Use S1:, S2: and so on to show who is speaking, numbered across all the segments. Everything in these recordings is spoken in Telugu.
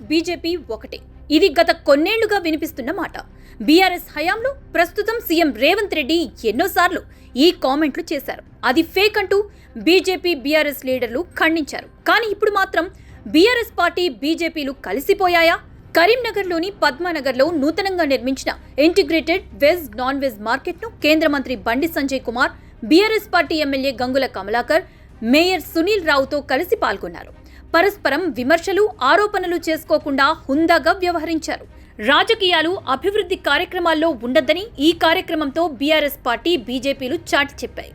S1: బీజేపీ ఒకటే. ఇది గత కొన్నేళ్లుగా వినిపిస్తున్న మాట. బీఆర్ఎస్ హయాంలో ప్రస్తుతం సీఎం రేవంత్ రెడ్డి ఎన్నోసార్లు ఈ కామెంట్లు చేశారు. అది ఫేక్ అంటూ బీజేపీ బీఆర్ఎస్ లీడర్లు ఖండించారు. కానీ ఇప్పుడు మాత్రం బీఆర్ఎస్ పార్టీ బీజేపీలు కలిసిపోయాయా? కరీంనగర్లోని పద్మానగర్లో నూతనంగా నిర్మించిన ఇంటిగ్రేటెడ్ వెజ్ నాన్ వెజ్ మార్కెట్ను కేంద్ర మంత్రి Bandi Sanjay Kumar, BRS party MLA Gangula Kamalakar, mayor Sunil రావుతో కలిసి పాల్గొన్నారు. పరస్పరం విమర్శలు, ఆరోపణలు చేసుకోకుండా హుందాగా వ్యవహరించారు. రాజకీయాలు అభివృద్ధి కార్యక్రమాల్లో ఉండద్దని ఈ కార్యక్రమంతో బీఆర్ఎస్ పార్టీ బీజేపీలు చాటి చెప్పాయి.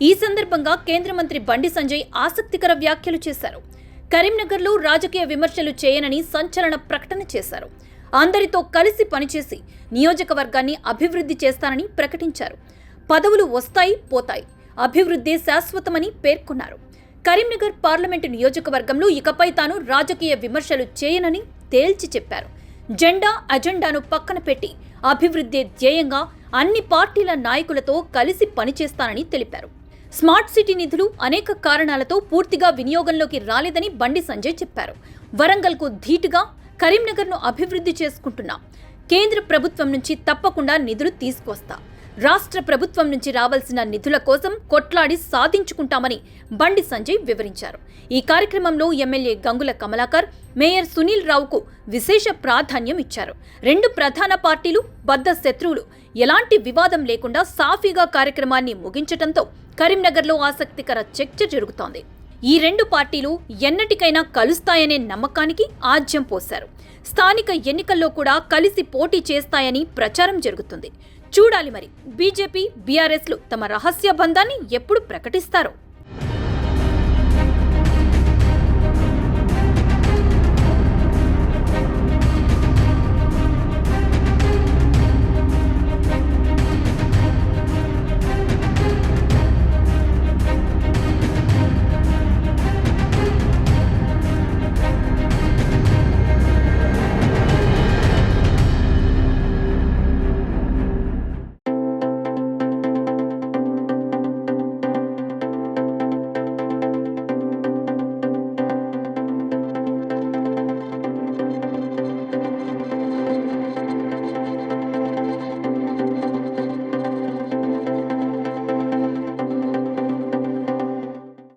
S1: ఈ సందర్భంగా కేంద్ర మంత్రి బండి సంజయ్ ఆసక్తికర వ్యాఖ్యలు చేశారు. కరీంనగర్లో రాజకీయ విమర్శలు చేయనని సంచలన ప్రకటన చేశారు. అందరితో కలిసి పనిచేసి నియోజకవర్గాన్ని అభివృద్ధి చేస్తానని ప్రకటించారు. పదవులు వస్తాయి, పోతాయి, అభివృద్ధి శాశ్వతమని పేర్కొన్నారు. కరీంనగర్ పార్లమెంటు నియోజకవర్గంలో ఇకపై తాను రాజకీయ విమర్శలు చేయనని తేల్చి చెప్పారు. జెండా అజెండాను పక్కన పెట్టి అభివృద్ధి ధ్యేయంగా అన్ని పార్టీల నాయకులతో కలిసి పనిచేస్తానని తెలిపారు. స్మార్ట్ సిటీ నిధులు అనేక కారణాలతో పూర్తిగా వినియోగంలోకి రాలేదని బండి సంజయ్ చెప్పారు. వరంగల్కు ధీటుగా కరీంనగర్ను అభివృద్ధి చేసుకుంటున్నాం. కేంద్ర ప్రభుత్వం నుంచి తప్పకుండా నిధులు తీసుకొస్తా. రాష్ట్ర ప్రభుత్వం నుంచి రావాల్సిన నిధుల కోసం కొట్లాడి సాధించుకుంటామని బండి సంజయ్ వివరించారు. ఈ కార్యక్రమంలో ఎమ్మెల్యే గంగుల కమలాకర్, మేయర్ సునీల్ రావుకు విశేష ప్రాధాన్యం ఇచ్చారు. రెండు ప్రధాన పార్టీలు బద్ధ శత్రువులు ఎలాంటి వివాదం లేకుండా సాఫీగా కార్యక్రమాన్ని ముగించడంతో కరీంనగర్లో ఆసక్తికర చర్చ జరుగుతోంది. ఈ రెండు పార్టీలు ఎన్నటికైనా కలుస్తాయనే నమ్మకానికి ఆజ్యం పోశారు. స్థానిక ఎన్నికల్లో కూడా కలిసి పోటీ చేస్తాయని ప్రచారం జరుగుతుంది. చూడాలి మరి బీజేపీ, బీఆర్ఎస్లు తమ రహస్య బంధాన్ని ఎప్పుడు ప్రకటిస్తారో.